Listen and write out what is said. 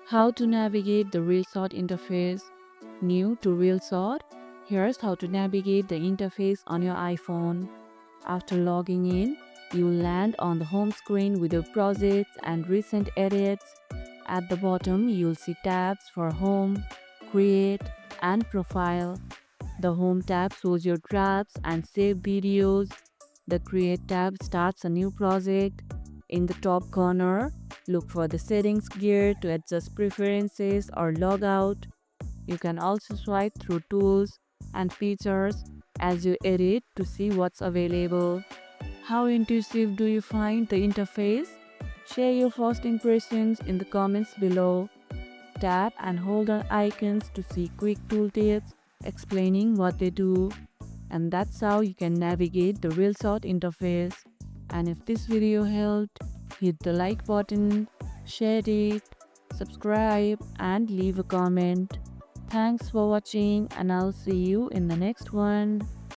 How to navigate the Reelshot interface. New to Reelshot? Here's how to navigate the interface on your iPhone. After logging in, you'll land on the home screen with your projects and recent edits. At the bottom, you'll see tabs for Home, Create, and Profile. The Home tab shows your drafts and saved videos. The Create tab starts a new project. In the top corner, look for the Settings gear to adjust preferences or log out. You can also swipe through tools and features as you edit to see what's available. How intuitive do you find the interface? Share your first impressions in the comments below. Tap and hold on icons to see quick tooltips explaining what they do. And that's how you can navigate the Reelshot interface. And if this video helped, hit the like button, share it, subscribe, and leave a comment. Thanks for watching, and I'll see you in the next one.